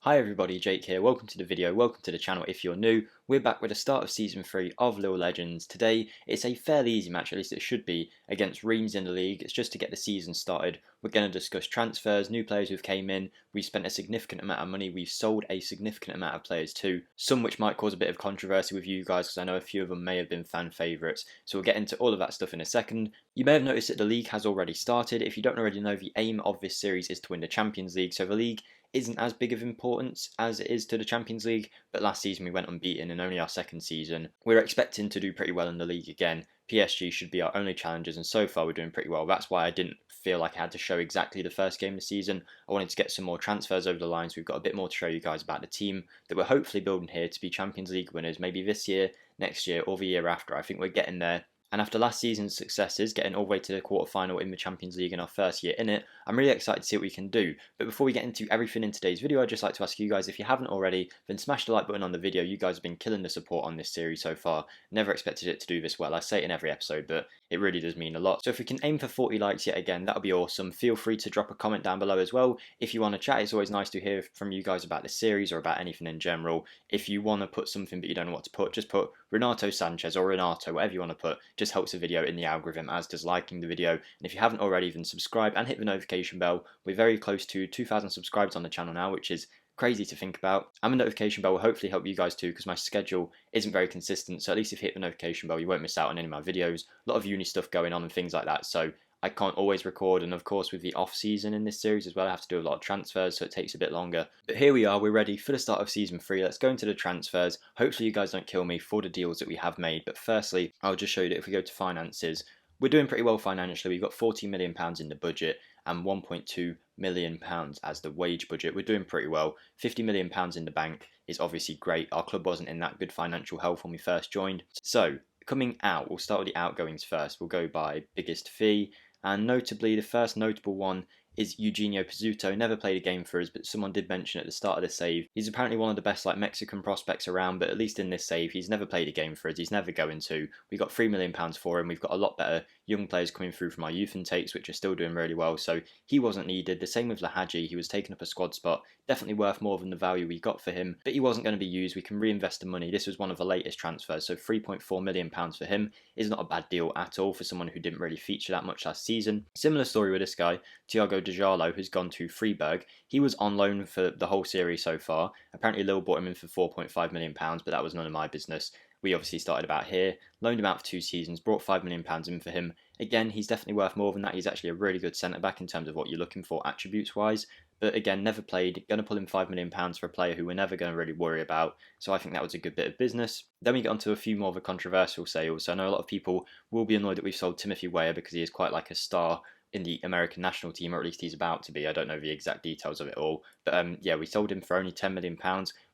Hi everybody, Jake here, welcome to the video, welcome to the channel if you're new. We're back with the start of Season 3 of Lille Legends. Today, it's a fairly easy match, at least it should be, against Reims in the league. It's just to get the season started. We're going to discuss transfers, new players who've came in, we've spent a significant amount of money, we've sold a significant amount of players too, some which might cause a bit of controversy with you guys because I know a few of them may have been fan favourites. So we'll get into all of that stuff in a second. You may have noticed that the league has already started. If you don't already know, the aim of this series is to win the Champions League, so the league isn't as big of importance as it is to the Champions League, but last season we went unbeaten in only our second season. We're expecting to do pretty well in the league again. PSG should be our only challengers, and so far we're doing pretty well. That's why I didn't feel like I had to show exactly the first game of the season. I wanted to get some more transfers over the line, so we've got a bit more to show you guys about the team that we're hopefully building here to be Champions League winners, maybe this year, next year, or the year after. I think we're getting there. And after last season's successes, getting all the way to the quarterfinal in the Champions League in our first year in it, I'm really excited to see what we can do. But before we get into everything in today's video, I'd just like to ask you guys, if you haven't already, then smash the like button on the video. You guys have been killing the support on this series so far. Never expected it to do this well. I say it in every episode, but it really does mean a lot. So if we can aim for 40 likes yet again, that would be awesome. Feel free to drop a comment down below as well. If you want to chat, it's always nice to hear from you guys about this series or about anything in general. If you want to put something but you don't know what to put, just put Renato Sanchez or Renato, whatever you want to put. Just helps the video in the algorithm, as does liking the video. And if you haven't already, then subscribe and hit the notification bell. We're very close to 2,000 subscribers on the channel now, which is crazy to think about. And the notification bell will hopefully help you guys too, because my schedule isn't very consistent, so at least if you hit the notification bell you won't miss out on any of my videos. A lot of uni stuff going on and things like that, so I can't always record, and of course with the off season in this series as well I have to do a lot of transfers, so it takes a bit longer. But here we are, we're ready for the start of Season 3. Let's go into the transfers. Hopefully you guys don't kill me for the deals that we have made, but firstly I'll just show you that if we go to finances, we're doing pretty well financially. We've got £40 million in the budget and £1.2 million as the wage budget. We're doing pretty well. £50 million in the bank is obviously great. Our club wasn't in that good financial health when we first joined. So coming out, we'll start with the outgoings first. We'll go by biggest fee, and notably the first notable one is Eugenio Pezuto. Never played a game for us, but someone did mention at the start of the save, he's apparently one of the best Mexican prospects around, but at least in this save he's never played a game for us, he's never going to. We got £3 million for him. We've got a lot better young players coming through from our youth intakes which are still doing really well, so he wasn't needed. The same with Lahaji, he was taking up a squad spot, definitely worth more than the value we got for him, but he wasn't going to be used. We can reinvest the money. This was one of the latest transfers, so £3.4 million for him is not a bad deal at all for someone who didn't really feature that much last season. Similar story with this guy, Thiago Djalo, who's gone to Freiburg. He was on loan for the whole series so far. Apparently Lille bought him in for £4.5 million, but that was none of my business. We obviously started about here, loaned him out for 2 seasons, brought £5 million in for him. Again, he's definitely worth more than that. He's actually a really good centre-back in terms of what you're looking for attributes-wise. But again, never played, going to pull in £5 million for a player who we're never going to really worry about. So I think that was a good bit of business. Then we get onto a few more of the controversial sales. So I know a lot of people will be annoyed that we've sold Timothy Weah because he is quite like a star in the American national team, or at least he's about to be. I don't know the exact details of it all. But yeah, we sold him for only £10 million.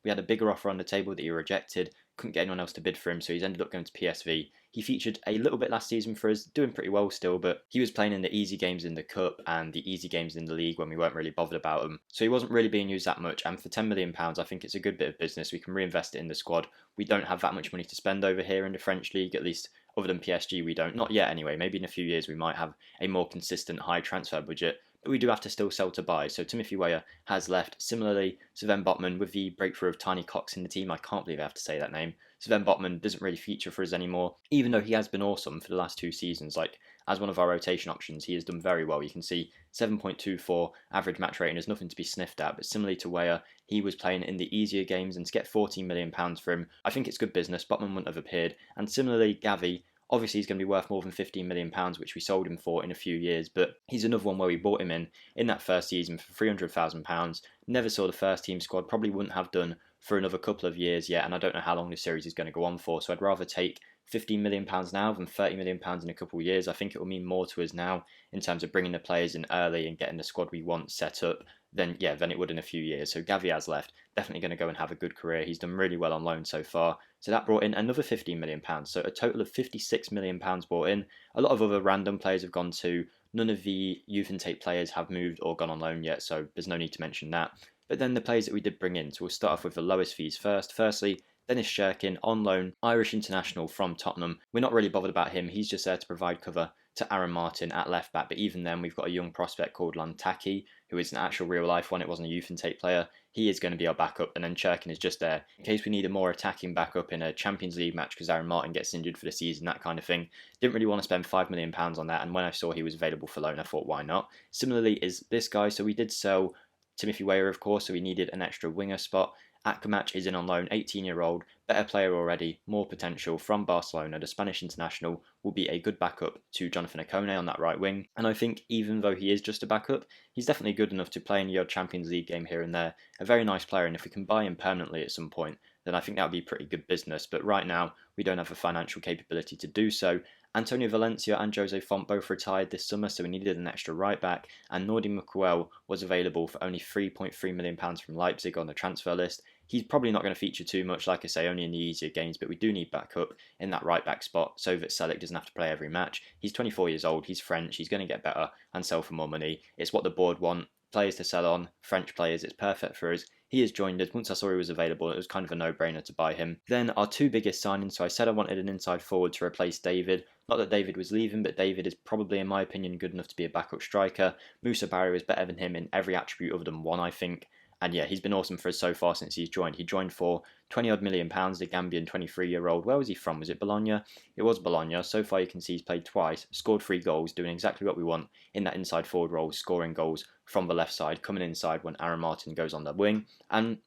We had a bigger offer on the table that he rejected. Couldn't get anyone else to bid for him, so he's ended up going to PSV. He featured a little bit last season for us, doing pretty well still, but he was playing in the easy games in the Cup and the easy games in the league when we weren't really bothered about him. So he wasn't really being used that much, and for £10 million, I think it's a good bit of business. We can reinvest it in the squad. We don't have that much money to spend over here in the French league, at least other than PSG we don't. Not yet anyway, maybe in a few years we might have a more consistent high transfer budget. But we do have to still sell to buy. So Timothy Weah has left. Similarly, Sven Botman, with the breakthrough of Tiny Cox in the team, I can't believe I have to say that name. Sven Botman doesn't really feature for us anymore, even though he has been awesome for the last 2 seasons. Like, as one of our rotation options, he has done very well. You can see 7.24 average match rating is nothing to be sniffed at, but similarly to Weah, he was playing in the easier games, and to get £14 million for him, I think it's good business. Botman wouldn't have appeared. And similarly, Gavi, obviously he's going to be worth more than £15 million, which we sold him for in a few years, but he's another one where we bought him in that first season for £300,000. Never saw the first team squad, probably wouldn't have done for another couple of years yet, and I don't know how long this series is going to go on for, so I'd rather take £15 million now than £30 million in a couple of years. I think it will mean more to us now in terms of bringing the players in early and getting the squad we want set up than it would in a few years. So Gavi has left, definitely going to go and have a good career. He's done really well on loan so far. So that brought in another £15 million. So a total of £56 million brought in. A lot of other random players have gone too. None of the youth intake players have moved or gone on loan yet, so there's no need to mention that. But then the players that we did bring in, so we'll start off with the lowest fees first. Firstly, Dennis Shurkin on loan, Irish international from Tottenham. We're not really bothered about him, he's just there to provide cover to Aaron Martin at left back. But even then, we've got a young prospect called Lantaki, who is an actual real life one. It wasn't a youth intake player. He is going to be our backup, and then Shurkin is just there in case we need a more attacking backup in a Champions League match because Aaron Martin gets injured for the season, that kind of thing. Didn't really want to spend £5 million on that, and when I saw he was available for loan, I thought, why not? Similarly is this guy, so we did sell Timothy Weah, of course, so we needed an extra winger spot. Akamac is in on loan, 18-year-old, better player already, more potential from Barcelona. The Spanish international will be a good backup to Jonathan Okone on that right wing. And I think even though he is just a backup, he's definitely good enough to play in your Champions League game here and there. A very nice player, and if we can buy him permanently at some point, then I think that would be pretty good business. But right now, we don't have the financial capability to do so. Antonio Valencia and Jose Font both retired this summer, so we needed an extra right back, and Nordi Mukwel was available for only £3.3 million from Leipzig on the transfer list. He's probably not going to feature too much, like I say, only in the easier games, but we do need backup in that right back spot so that Selic doesn't have to play every match. He's 24 years old, he's French, he's going to get better and sell for more money. It's what the board want, players to sell on, French players, it's perfect for us. He has joined us. Once I saw he was available, it was kind of a no-brainer to buy him. Then our two biggest signings, so I said I wanted an inside forward to replace David. Not that David was leaving, but David is probably, in my opinion, good enough to be a backup striker. Moussa Barrow is better than him in every attribute other than one, I think. And yeah, he's been awesome for us so far since he's joined. He joined for £20 million, the Gambian 23-year-old. Where was he from? Was it Bologna? It was Bologna. So far you can see he's played twice, scored 3 goals, doing exactly what we want in that inside forward role, scoring goals from the left side, coming inside when Aaron Martin goes on the wing. And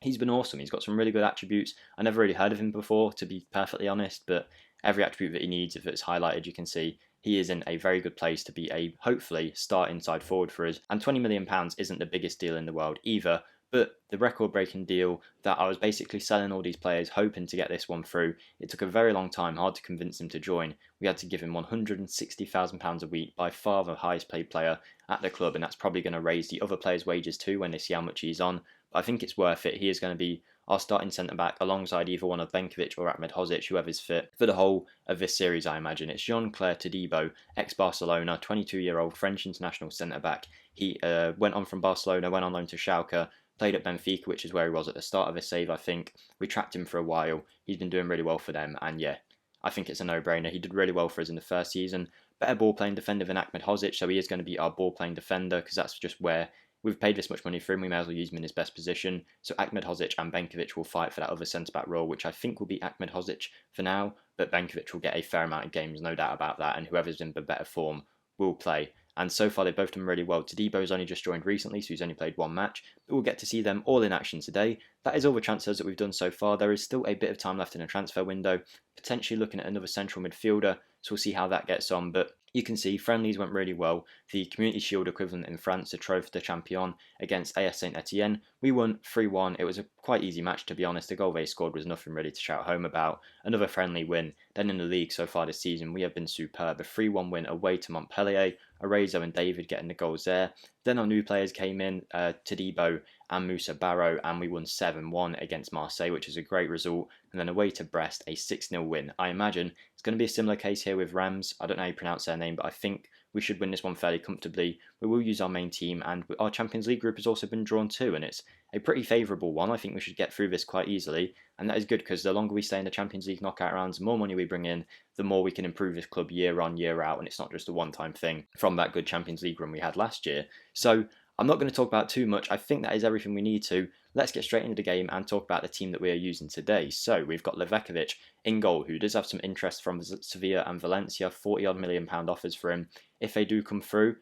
he's been awesome. He's got some really good attributes. I never really heard of him before, to be perfectly honest, but every attribute that he needs, if it's highlighted, you can see he is in a very good place to be a, hopefully, star inside forward for us. And £20 million isn't the biggest deal in the world either, but the record-breaking deal that I was basically selling all these players, hoping to get this one through. It took a very long time, hard to convince him to join. We had to give him £160,000 a week, by far the highest paid player at the club, and that's probably going to raise the other players' wages too when they see how much he's on. But I think it's worth it. He is going to be our starting centre-back alongside either one of Benkovic or Ahmed Hodzic, whoever's fit, for the whole of this series, I imagine. It's Jean-Claire Todibo, ex-Barcelona, 22-year-old French international centre-back. He went on from Barcelona, went on loan to Schalke, played at Benfica, which is where he was at the start of his save, I think. We tracked him for a while. He's been doing really well for them, and yeah, I think it's a no-brainer. He did really well for us in the first season. Better ball-playing defender than Ahmed Hodzic, so he is going to be our ball-playing defender, because that's just where we've paid this much money for him, we may as well use him in his best position. So Ahmed Hodzic and Benkovic will fight for that other centre-back role, which I think will be Ahmed Hodzic for now, but Benkovic will get a fair amount of games, no doubt about that, and whoever's in the better form will play. And so far they've both done really well. Todibo's only just joined recently, so he's only played one match, but we'll get to see them all in action today. That is all the transfers that we've done so far. There is still a bit of time left in the transfer window, potentially looking at another central midfielder, so we'll see how that gets on, but you can see friendlies went really well. The Community Shield equivalent in France, the Trophée de Champion against AS Saint-Etienne, we won 3-1. It was a quite easy match, to be honest. The goal they scored was nothing really to shout home about. Another friendly win. Then in the league so far this season, we have been superb. A 3-1 win away to Montpellier. Arezo and David getting the goals there. Then our new players came in, Todibo and Moussa Barrow, and we won 7-1 against Marseille, which is a great result. And then away to Brest, a 6-0 win. I imagine it's going to be a similar case here with Rams. I don't know how you pronounce their name, but I think we should win this one fairly comfortably. We will use our main team, and our Champions League group has also been drawn too, and it's a pretty favourable one. I think we should get through this quite easily, and that is good because the longer we stay in the Champions League knockout rounds, the more money we bring in, the more we can improve this club year on, year out, and it's not just a one-time thing from that good Champions League run we had last year. So I'm not going to talk about too much. I think that is everything we need to. Let's get straight into the game and talk about the team that we are using today. So we've got Levakovic in goal, who does have some interest from Sevilla and Valencia, £40 million offers for him. If they do come through,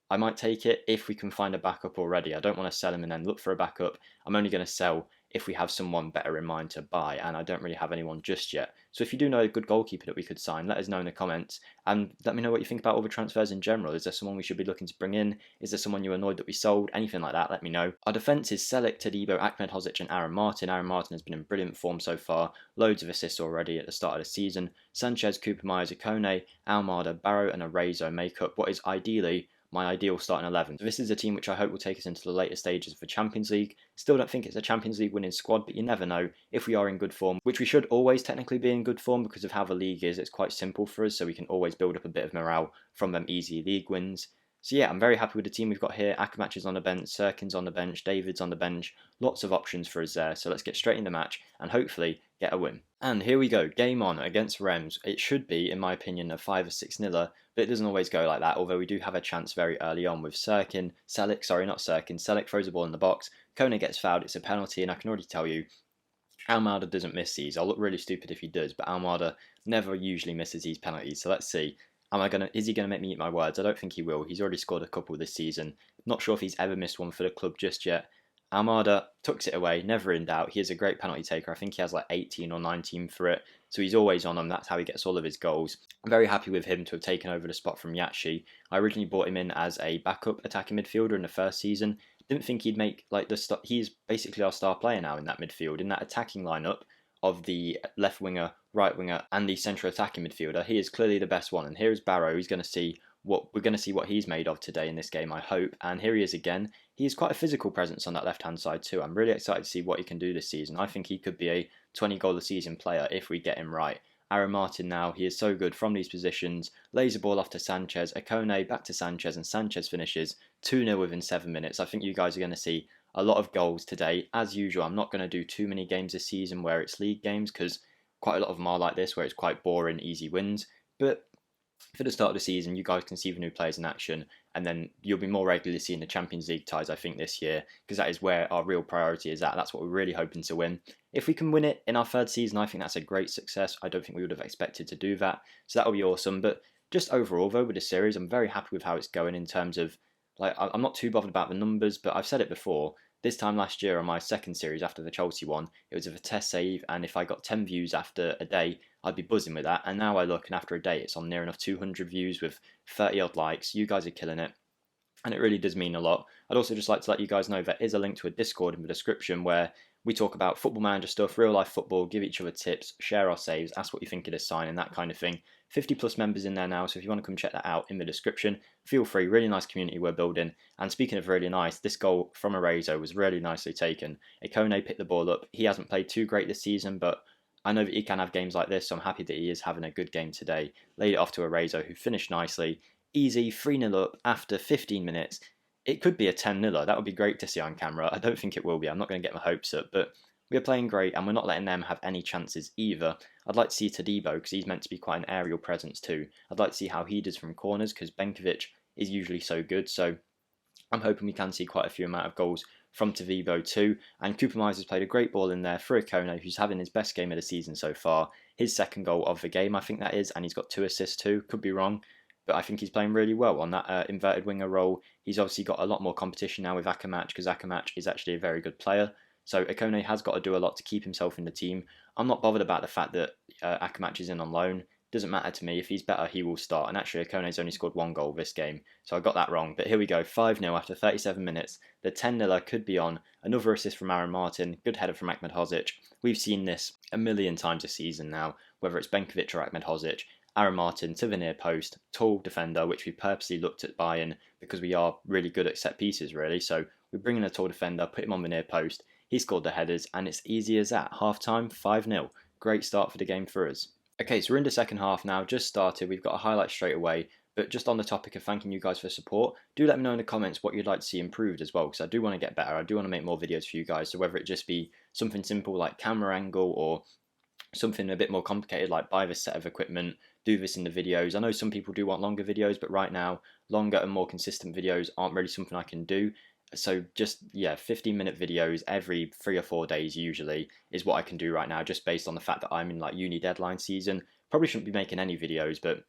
I might take it if we can find a backup already. I don't want to sell him and then look for a backup. I'm only going to sell if we have someone better in mind to buy, and I don't really have anyone just yet. So if you do know a good goalkeeper that we could sign, let us know in the comments, and let me know what you think about all the transfers in general. Is there someone we should be looking to bring in? Is there someone you're annoyed that we sold? Anything like that, let me know. Our defence is Selic, Todibo, Ahmed Hodzic and Aaron Martin. Aaron Martin has been in brilliant form so far, loads of assists already at the start of the season. Sanchez, Cooper Myers, Okone, Almada, Barrow and Arezo make up what is ideally my ideal starting 11. So this is a team which I hope will take us into the later stages of the Champions League. Still don't think it's a Champions League winning squad, but you never know if we are in good form, which we should always technically be in good form because of how the league is. It's quite simple for us, so we can always build up a bit of morale from them easy league wins. So yeah, I'm very happy with the team we've got here. Akamatch is on the bench, Shurkin's on the bench, David's on the bench. Lots of options for us there. So let's get straight in the match and hopefully get a win. And here we go, game on against Rems. It should be, in my opinion, a 5 or 6 niller, but it doesn't always go like that, although we do have a chance very early on with Selic throws the ball in the box, Kone gets fouled, it's a penalty, and I can already tell you, Almada doesn't miss these. I'll look really stupid if he does, but Almada never usually misses these penalties, so let's see. Is he gonna make me eat my words? I don't think he will. He's already scored a couple this season. Not sure if he's ever missed one for the club just yet. Almada tucks it away, never in doubt. He is a great penalty taker. I think he has like 18 or 19 for it, so he's always on them. That's how he gets all of his goals. I'm very happy with him to have taken over the spot from Yachi. I originally bought him in as a backup attacking midfielder in the first season. Didn't think he'd make like the he's basically our star player now in that midfield, in that attacking lineup of the left winger, right winger, and the central attacking midfielder. He is clearly the best one. And here is Barrow. He's going to see what he's made of today in this game, I hope. And here he is again. He is quite a physical presence on that left-hand side too. I'm really excited to see what he can do this season. I think he could be a 20-goal-a-season player if we get him right. Aaron Martin now, he is so good from these positions. Lays the ball off to Sanchez, Akone back to Sanchez, and Sanchez finishes 2-0 within 7 minutes. I think you guys are going to see a lot of goals today. As usual, I'm not going to do too many games this season where it's league games because quite a lot of them are like this where it's quite boring, easy wins. But for the start of the season, you guys can see the new players in action, and then you'll be more regularly seeing the Champions League ties, I think, this year, because that is where our real priority is at. That's what we're really hoping to win. If we can win it in our third season, I think that's a great success. I don't think we would have expected to do that, so that'll be awesome. But just overall, though, with the series, I'm very happy with how it's going in terms of, like, I'm not too bothered about the numbers, but I've said it before. This time last year on my second series after the Chelsea one, it was a test save, and if I got 10 views after a day, I'd be buzzing with that. And now I look, and after a day, it's on near enough 200 views with 30 odd likes. You guys are killing it, and it really does mean a lot. I'd also just like to let you guys know there is a link to a Discord in the description where we talk about Football Manager stuff, real life football, give each other tips, share our saves, ask what you think of this sign, and that kind of thing. 50 plus members in there now, so if you want to come check that out in the description, feel free. Really nice community we're building. And speaking of really nice, this goal from Arezzo was really nicely taken. Ikone picked the ball up. He hasn't played too great this season, but I know that he can have games like this, so I'm happy that he is having a good game today. Laid it off to Arezzo, who finished nicely. Easy, 3-0 up after 15 minutes. It could be a 10-0. That would be great to see on camera. I don't think it will be. I'm not going to get my hopes up, but we're playing great, and we're not letting them have any chances either. I'd like to see Todibo, because he's meant to be quite an aerial presence too. I'd like to see how he does from corners, because Benkovic is usually so good, so I'm hoping we can see quite a few amount of goals from Todibo too. And Cooper Myers has played a great ball in there for Ikone, who's having his best game of the season so far. His second goal of the game, I think that is, and he's got 2 assists too. Could be wrong, but I think he's playing really well on that inverted winger role. He's obviously got a lot more competition now with Akamatch, because Akamatch is actually a very good player. So Ikone has got to do a lot to keep himself in the team. I'm not bothered about the fact that Akamatch is in on loan. Doesn't matter to me. If he's better, he will start. And actually, Ikone's only scored 1 goal this game, so I got that wrong. But here we go, 5-0 after 37 minutes. The 10-0 could be on. Another assist from Aaron Martin. Good header from Ahmedhodzic. We've seen this a million times this season now, whether it's Benkovic or Ahmedhodzic. Aaron Martin to the near post, tall defender, which we purposely looked at buying because we are really good at set pieces, really. So we're bringing a tall defender, put him on the near post. He scored the headers, and it's easy as that. Half time, 5-0. Great start for the game for us. Okay, so we're in the second half now, just started. We've got a highlight straight away, but just on the topic of thanking you guys for support, do let me know in the comments what you'd like to see improved as well, because I do want to get better. I do want to make more videos for you guys, so whether it just be something simple like camera angle or something a bit more complicated like buy this set of equipment, do this in the videos. I know some people do want longer videos, but right now, longer and more consistent videos aren't really something I can do. So just, yeah, 15-minute videos every 3 or 4 days usually is what I can do right now, just based on the fact that I'm in like uni deadline season. Probably shouldn't be making any videos, but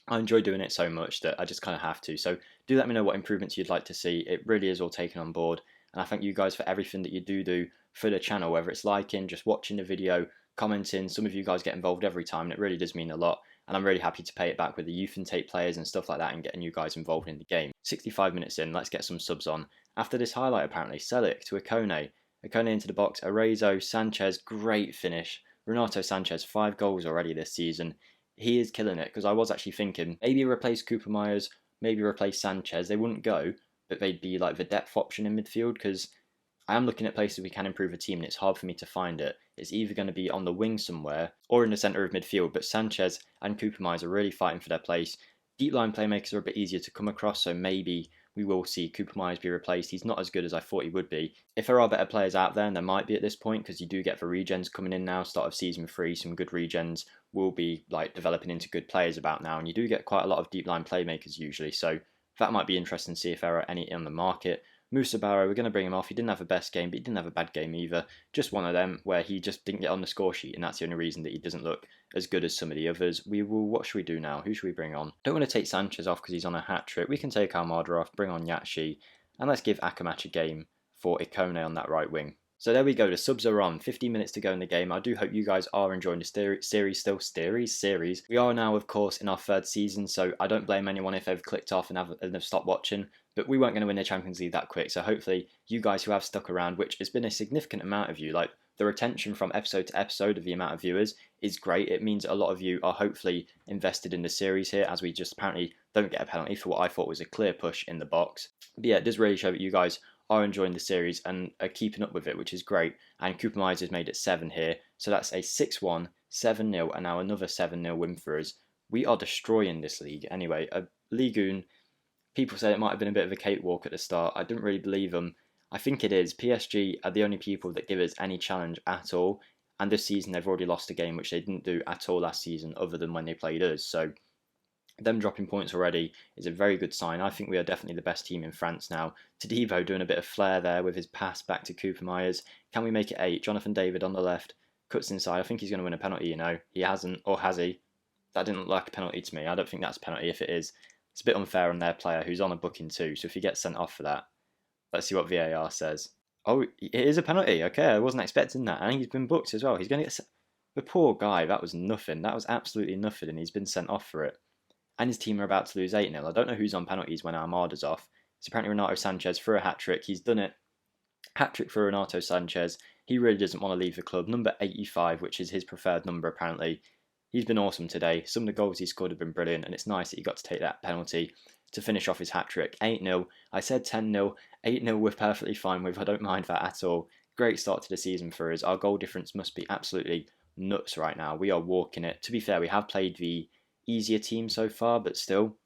I enjoy doing it so much that I just kind of have to. So do let me know what improvements you'd like to see. It really is all taken on board. And I thank you guys for everything that you do for the channel, whether it's liking, just watching the video, commenting. Some of you guys get involved every time, and it really does mean a lot. And I'm really happy to pay it back with the youth and tape players and stuff like that and getting you guys involved in the game. 65 minutes in, let's get some subs on. After this highlight, apparently, Selic to Ikone. Ikone into the box, Arezzo, Sanchez, great finish. Renato Sanchez, 5 goals already this season. He is killing it, because I was actually thinking, maybe replace Cooper Myers, maybe replace Sanchez. They wouldn't go, but they'd be like the depth option in midfield, because I am looking at places we can improve a team, and it's hard for me to find it. It's either going to be on the wing somewhere, or in the centre of midfield, but Sanchez and Cooper Myers are really fighting for their place. Deep line playmakers are a bit easier to come across, so maybe we will see Cooper Myers be replaced. He's not as good as I thought he would be. If there are better players out there, and there might be at this point, because you do get the regens coming in now, start of season 3, some good regens will be like developing into good players about now, and you do get quite a lot of deep line playmakers usually, so that might be interesting to see if there are any on the market. Musa Barrow, we're going to bring him off. He didn't have the best game, but he didn't have a bad game either. Just one of them where he just didn't get on the score sheet, and that's the only reason that he doesn't look as good as some of the others. What should we do now? Who should we bring on? Don't want to take Sanchez off because he's on a hat trick. We can take Almada off, bring on Yatshi, and let's give Akamatch a game for Ikone on that right wing. So there we go, the subs are on, 15 minutes to go in the game. I do hope you guys are enjoying the series. We are now, of course, in our 3rd season, so I don't blame anyone if they've clicked off and have stopped watching, but we weren't going to win the Champions League that quick, so hopefully you guys who have stuck around, which has been a significant amount of you, like the retention from episode to episode of the amount of viewers is great. It means a lot of you are hopefully invested in the series here, as we just apparently don't get a penalty for what I thought was a clear push in the box. But yeah, it does really show that you guys are enjoying the series and are keeping up with it, which is great. And Cooper Myers has made it 7 here, so that's a 6-1, 7-0, and now another 7-0 win for us. We are destroying this league. Anyway, a Ligue 1, people say it might have been a bit of a cakewalk at the start. I didn't really believe them. I think it is. PSG are the only people that give us any challenge at all, and this season they've already lost a game, which they didn't do at all last season, other than when they played us. So them dropping points already is a very good sign. I think we are definitely the best team in France now. Todibo doing a bit of flair there with his pass back to Cooper Myers. Can we make it 8? Jonathan David on the left, cuts inside. I think he's going to win a penalty, you know. He hasn't, or has he? That didn't look like a penalty to me. I don't think that's a penalty. If it is, it's a bit unfair on their player who's on a booking too. So if he gets sent off for that, let's see what VAR says. Oh, it is a penalty. Okay, I wasn't expecting that. And he's been booked as well. He's going to get... The poor guy, that was nothing. That was absolutely nothing, and he's been sent off for it. And his team are about to lose 8-0. I don't know who's on penalties when Armada's off. It's apparently Renato Sanchez for a hat-trick. He's done it. Hat-trick for Renato Sanchez. He really doesn't want to leave the club. Number 85, which is his preferred number apparently. He's been awesome today. Some of the goals he scored have been brilliant, and it's nice that he got to take that penalty to finish off his hat-trick. 8-0. I said 10-0. 8-0 we're perfectly fine with. I don't mind that at all. Great start to the season for us. Our goal difference must be absolutely nuts right now. We are walking it. To be fair, we have played the easier team so far, but still,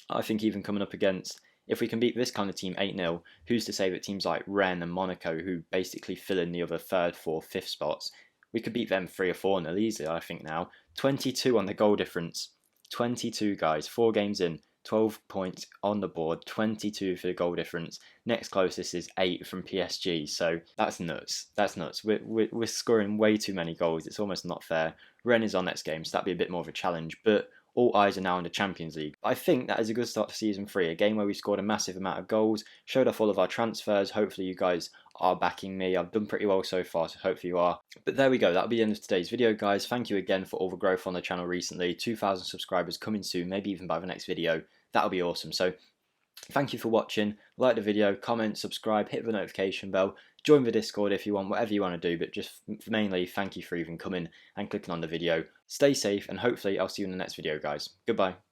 I think even coming up against, if we can beat this kind of team 8-0, who's to say that teams like Rennes and Monaco, who basically fill in the other 3rd, 4th, 5th spots, we could beat them 3 or 4-0 easily, I think now. 22 on the goal difference. 22, guys. 4 games in. 12 points on the board. 22 for the goal difference. Next closest is 8 from PSG. So that's nuts. That's nuts. We're scoring way too many goals. It's almost not fair. Rennes is our next game, so that'd be a bit more of a challenge. But all eyes are now on the Champions League. I think that is a good start to Season 3, a game where we scored a massive amount of goals, showed off all of our transfers. Hopefully you guys are backing me. I've done pretty well so far, so hopefully you are. But there we go, that'll be the end of today's video, guys. Thank you again for all the growth on the channel recently. 2,000 subscribers coming soon, maybe even by the next video. That'll be awesome. So thank you for watching. Like the video, comment, subscribe, hit the notification bell. Join the Discord if you want, whatever you want to do, but just mainly thank you for even coming and clicking on the video. Stay safe, and hopefully I'll see you in the next video, guys. Goodbye.